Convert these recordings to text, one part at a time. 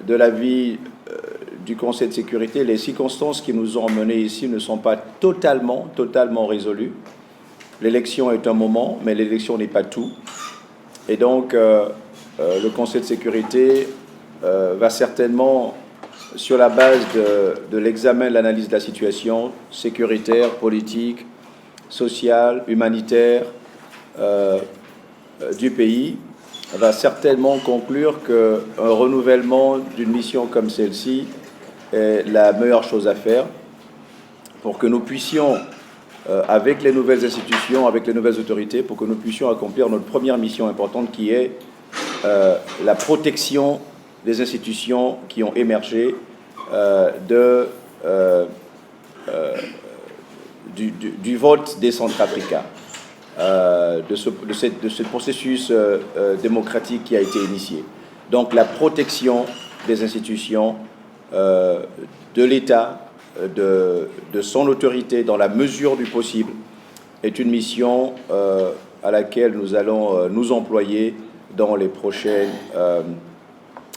de l'avis du Conseil de sécurité, les circonstances qui nous ont emmenés ici ne sont pas totalement résolues. L'élection est un moment, mais l'élection n'est pas tout. Et donc, le Conseil de sécurité va certainement, sur la base de l'examen, de l'analyse de la situation sécuritaire, politique, sociale, humanitaire du pays, va certainement conclure qu'un renouvellement d'une mission comme celle-ci est la meilleure chose à faire pour que nous puissions, avec les nouvelles institutions, avec les nouvelles autorités, pour que nous puissions accomplir notre première mission importante qui est la protection des institutions qui ont émergé du vote des Centrafricains, de ce processus démocratique qui a été initié. Donc la protection des institutions, de l'État, de son autorité dans la mesure du possible, est une mission à laquelle nous allons nous employer dans les prochains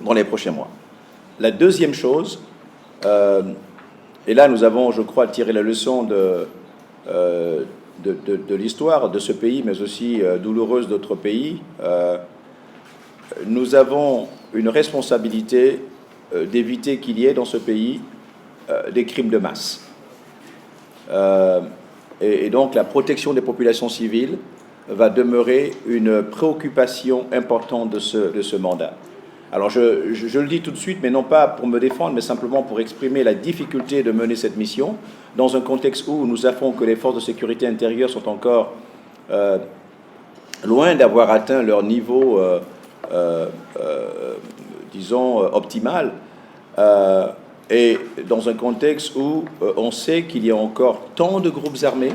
mois. La deuxième chose, et là nous avons, je crois, tiré la leçon de l'histoire de ce pays, mais aussi douloureuse d'autres pays, nous avons une responsabilité d'éviter qu'il y ait dans ce pays des crimes de masse. Et donc la protection des populations civiles va demeurer une préoccupation importante de ce mandat. Alors je le dis tout de suite, mais non pas pour me défendre, mais simplement pour exprimer la difficulté de mener cette mission dans un contexte où nous savons que les forces de sécurité intérieure sont encore loin d'avoir atteint leur niveau, disons, optimal, et dans un contexte où on sait qu'il y a encore tant de groupes armés,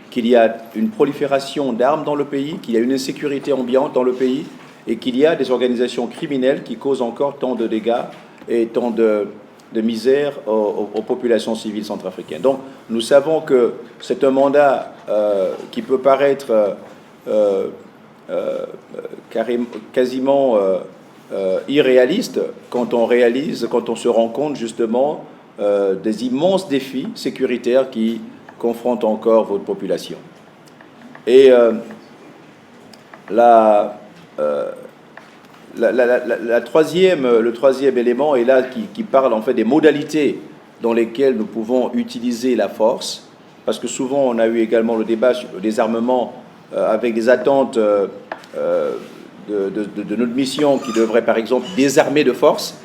qu'il y a une prolifération d'armes dans le pays, qu'il y a une insécurité ambiante dans le pays, et qu'il y a des organisations criminelles qui causent encore tant de dégâts et tant de misère aux populations civiles centrafricaines. Donc nous savons que c'est un mandat qui peut paraître quasiment irréaliste quand on se rend compte justement des immenses défis sécuritaires qui confrontent encore votre population. Et le troisième élément est là qui parle en fait des modalités dans lesquelles nous pouvons utiliser la force, parce que souvent on a eu également le débat sur le désarmement avec des attentes de notre mission qui devrait par exemple désarmer de force.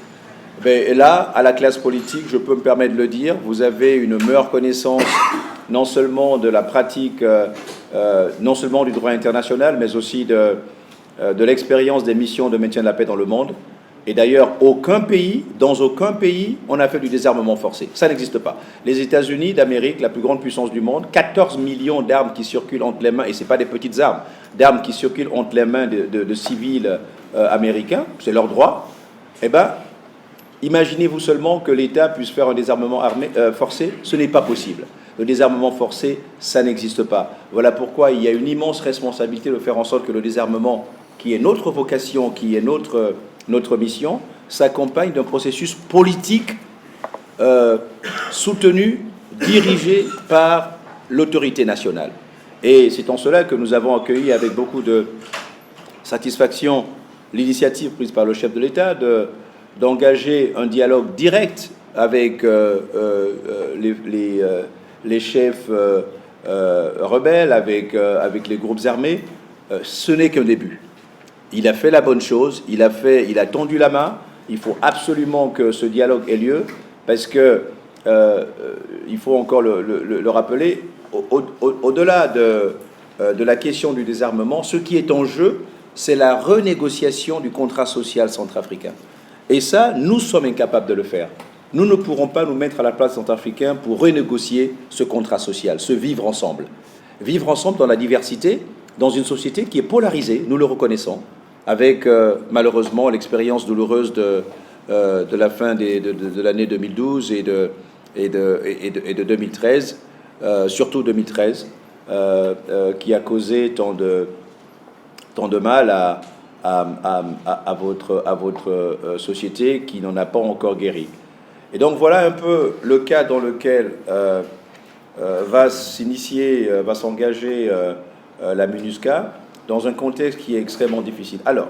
Et là, à la classe politique, je peux me permettre de le dire, vous avez une meilleure connaissance non seulement de la pratique, non seulement du droit international, mais aussi de l'expérience des missions de maintien de la paix dans le monde. Et d'ailleurs, dans aucun pays, on a fait du désarmement forcé. Ça n'existe pas. Les États-Unis d'Amérique, la plus grande puissance du monde, 14 millions d'armes qui circulent entre les mains, et ce n'est pas des petites armes, d'armes qui circulent entre les mains de civils américains, c'est leur droit. Eh bien, imaginez-vous seulement que l'État puisse faire un désarmement forcé. Ce n'est pas possible. Le désarmement forcé, ça n'existe pas. Voilà pourquoi il y a une immense responsabilité de faire en sorte que le désarmement, qui est notre vocation, qui est notre mission, s'accompagne d'un processus politique soutenu, dirigé par l'autorité nationale. Et c'est en cela que nous avons accueilli avec beaucoup de satisfaction l'initiative prise par le chef de l'État d'engager un dialogue direct avec les chefs rebelles, avec les groupes armés. Ce n'est qu'un début. Il a fait la bonne chose, il a tendu la main. Il faut absolument que ce dialogue ait lieu, parce que il faut encore le rappeler, au-delà de la question du désarmement, ce qui est en jeu, c'est la renégociation du contrat social centrafricain. Et ça, nous sommes incapables de le faire. Nous ne pourrons pas nous mettre à la place des Centrafricains pour renégocier ce contrat social, ce vivre ensemble. Vivre ensemble dans la diversité, dans une société qui est polarisée, nous le reconnaissons, avec malheureusement l'expérience douloureuse de la fin de l'année 2012 et de 2013, surtout 2013, qui a causé tant de mal à votre société qui n'en a pas encore guéri. Et donc voilà un peu le cas dans lequel va s'engager la MINUSCA dans un contexte qui est extrêmement difficile. Alors,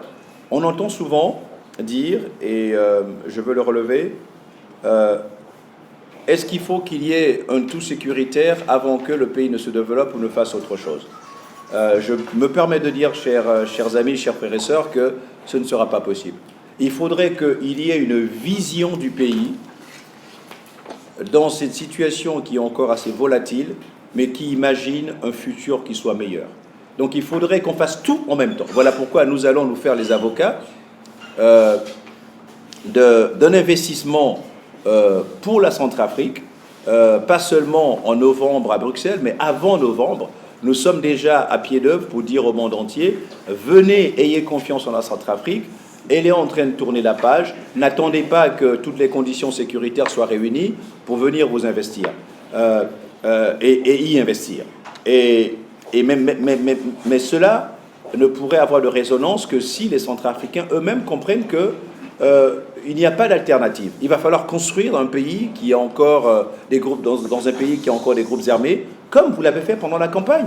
on entend souvent dire, et je veux le relever, est-ce qu'il faut qu'il y ait un tout sécuritaire avant que le pays ne se développe ou ne fasse autre chose? Je me permets de dire, chers amis, chers frères et sœurs, que ce ne sera pas possible. Il faudrait qu'il y ait une vision du pays dans cette situation qui est encore assez volatile, mais qui imagine un futur qui soit meilleur. Donc il faudrait qu'on fasse tout en même temps. Voilà pourquoi nous allons nous faire les avocats d'un investissement pour la Centrafrique, pas seulement en novembre à Bruxelles, mais avant novembre. Nous sommes déjà à pied d'œuvre pour dire au monde entier, venez, ayez confiance en la Centrafrique, elle est en train de tourner la page, n'attendez pas que toutes les conditions sécuritaires soient réunies pour venir vous investir et y investir. Mais cela ne pourrait avoir de résonance que si les Centrafricains eux-mêmes comprennent que il n'y a pas d'alternative. Il va falloir construire un pays qui a encore des groupes dans un pays qui a encore des groupes armés, comme vous l'avez fait pendant la campagne.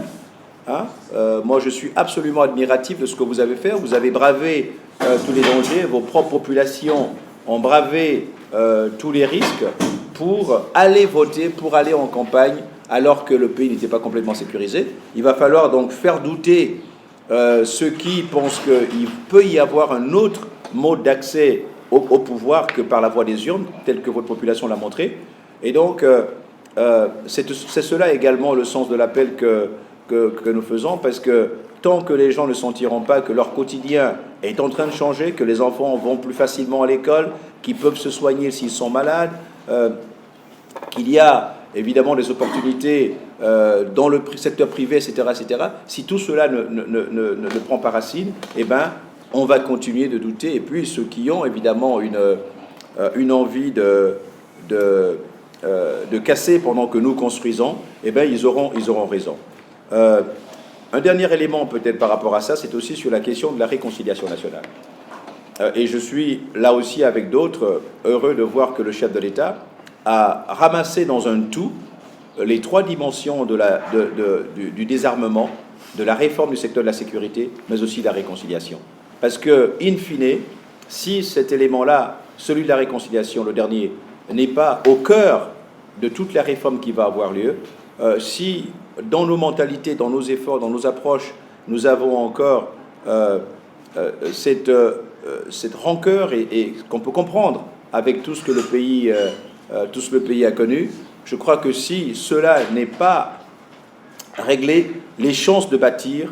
Moi, je suis absolument admiratif de ce que vous avez fait. Vous avez bravé tous les dangers, vos propres populations ont bravé tous les risques pour aller voter, pour aller en campagne, alors que le pays n'était pas complètement sécurisé. Il va falloir donc faire douter ceux qui pensent qu'il peut y avoir un autre mode d'accès au pouvoir que par la voie des urnes, tel que votre population l'a montré. Et donc, c'est cela également le sens de l'appel que nous faisons, parce que tant que les gens ne sentiront pas que leur quotidien est en train de changer, que les enfants vont plus facilement à l'école, qu'ils peuvent se soigner s'ils sont malades, qu'il y a évidemment des opportunités dans le secteur privé, etc., si tout cela ne prend pas racine, eh ben, on va continuer de douter. Et puis ceux qui ont évidemment une envie de casser pendant que nous construisons, eh ben, ils auront raison. Un dernier élément peut-être par rapport à ça, c'est aussi sur la question de la réconciliation nationale. Et je suis là aussi avec d'autres heureux de voir que le chef de l'État a ramassé dans un tout les trois dimensions du désarmement, de la réforme du secteur de la sécurité, mais aussi de la réconciliation. Parce que, in fine, si cet élément-là, celui de la réconciliation, le dernier, n'est pas au cœur de toute la réforme qui va avoir lieu, si dans nos mentalités, dans nos efforts, dans nos approches, nous avons encore cette rancœur et qu'on peut comprendre avec tout ce que le pays a connu, je crois que si cela n'est pas réglé, les chances de bâtir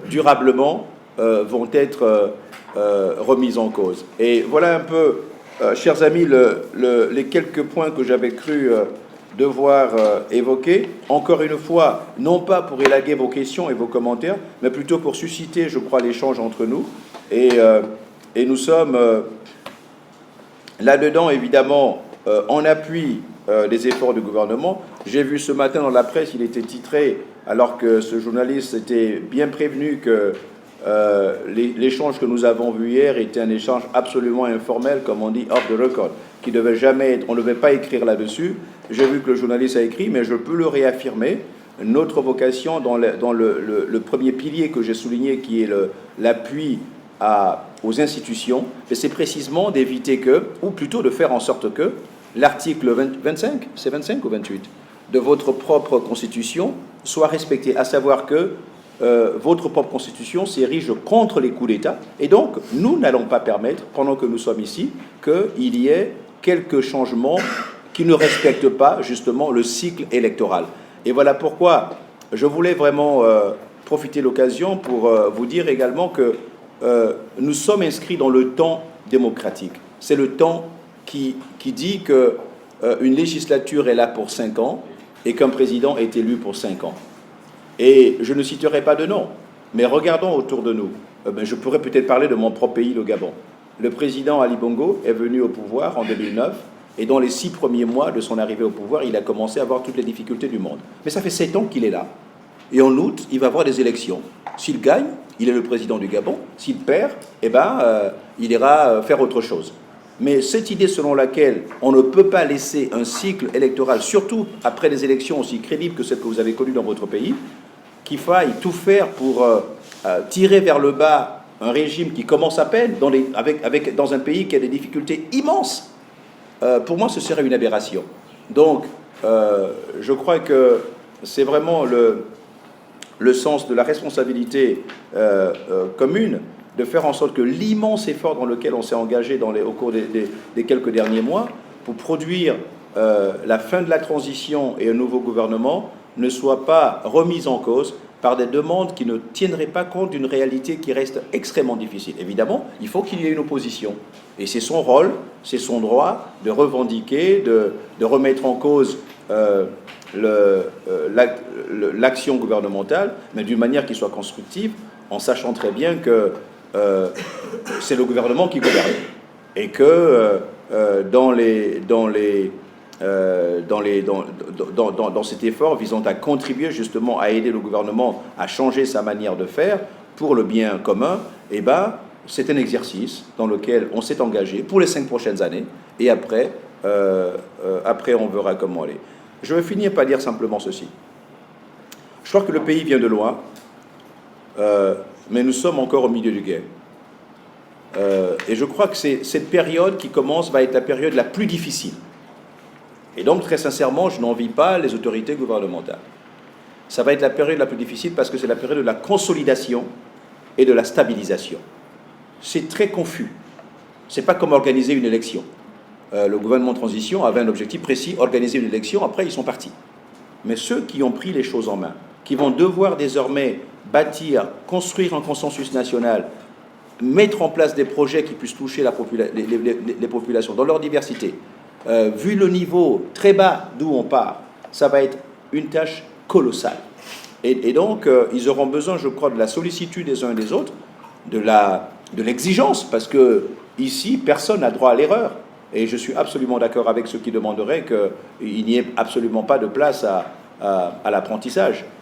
durablement vont être remises en cause. Et voilà un peu, chers amis, les quelques points que j'avais cru devoir évoquer. Encore une fois, non pas pour élaguer vos questions et vos commentaires, mais plutôt pour susciter, je crois, l'échange entre nous. Et nous sommes là-dedans, évidemment, en appui des efforts du gouvernement. J'ai vu ce matin dans la presse, il était titré, alors que ce journaliste était bien prévenu que l'échange que nous avons vu hier était un échange absolument informel, comme on dit, off the record, qui devait jamais être, on ne devait pas écrire là-dessus. J'ai vu que le journaliste a écrit, mais je peux le réaffirmer. Notre vocation dans le premier pilier que j'ai souligné, qui est l'appui aux institutions, c'est précisément d'éviter que, ou plutôt de faire en sorte que, l'article 25, c'est 25 ou 28, de votre propre constitution soit respecté, à savoir que votre propre constitution s'érige contre les coups d'État, et donc nous n'allons pas permettre, pendant que nous sommes ici, qu'il y ait quelques changements qui ne respectent pas justement le cycle électoral. Et voilà pourquoi je voulais vraiment profiter de l'occasion pour vous dire également que nous sommes inscrits dans le temps démocratique. C'est le temps qui dit qu'une législature est là pour 5 ans et qu'un président est élu pour 5 ans. Et je ne citerai pas de nom, mais regardons autour de nous. Je pourrais peut-être parler de mon propre pays, le Gabon. Le président Ali Bongo est venu au pouvoir en 2009, et dans les 6 premiers mois de son arrivée au pouvoir, il a commencé à avoir toutes les difficultés du monde. Mais ça fait 7 ans qu'il est là. Et en août, il va avoir des élections. S'il gagne, il est le président du Gabon. S'il perd, eh ben, il ira faire autre chose. Mais cette idée selon laquelle on ne peut pas laisser un cycle électoral, surtout après des élections aussi crédibles que celles que vous avez connues dans votre pays, qu'il faille tout faire pour tirer vers le bas un régime qui commence à peine dans un pays qui a des difficultés immenses, pour moi, ce serait une aberration. Donc, je crois que c'est vraiment le sens de la responsabilité commune de faire en sorte que l'immense effort dans lequel on s'est engagé au cours des quelques derniers mois pour produire la fin de la transition et un nouveau gouvernement ne soit pas remise en cause par des demandes qui ne tiendraient pas compte d'une réalité qui reste extrêmement difficile. Évidemment, il faut qu'il y ait une opposition. Et c'est son rôle, c'est son droit de revendiquer, de remettre en cause l'action gouvernementale, mais d'une manière qui soit constructive, en sachant très bien que c'est le gouvernement qui gouverne. Et que dans cet effort visant à contribuer justement à aider le gouvernement à changer sa manière de faire pour le bien commun, eh ben, c'est un exercice dans lequel on s'est engagé pour les 5 prochaines années, et après on verra comment aller. Je vais finir par dire simplement ceci. Je crois que le pays vient de loin, mais nous sommes encore au milieu du gué. Et je crois que cette période qui commence va être la période la plus difficile. Et donc, très sincèrement, je n'envie pas les autorités gouvernementales. Ça va être la période la plus difficile parce que c'est la période de la consolidation et de la stabilisation. C'est très confus. Ce n'est pas comme organiser une élection. Le gouvernement de transition avait un objectif précis, organiser une élection, après ils sont partis. Mais ceux qui ont pris les choses en main, qui vont devoir désormais bâtir, construire un consensus national, mettre en place des projets qui puissent toucher les populations dans leur diversité, vu le niveau très bas d'où on part, ça va être une tâche colossale. Et donc, ils auront besoin, je crois, de la sollicitude des uns et des autres, de l'exigence, parce que ici, personne n'a droit à l'erreur. Et je suis absolument d'accord avec ceux qui demanderaient qu'il n'y ait absolument pas de place à l'apprentissage.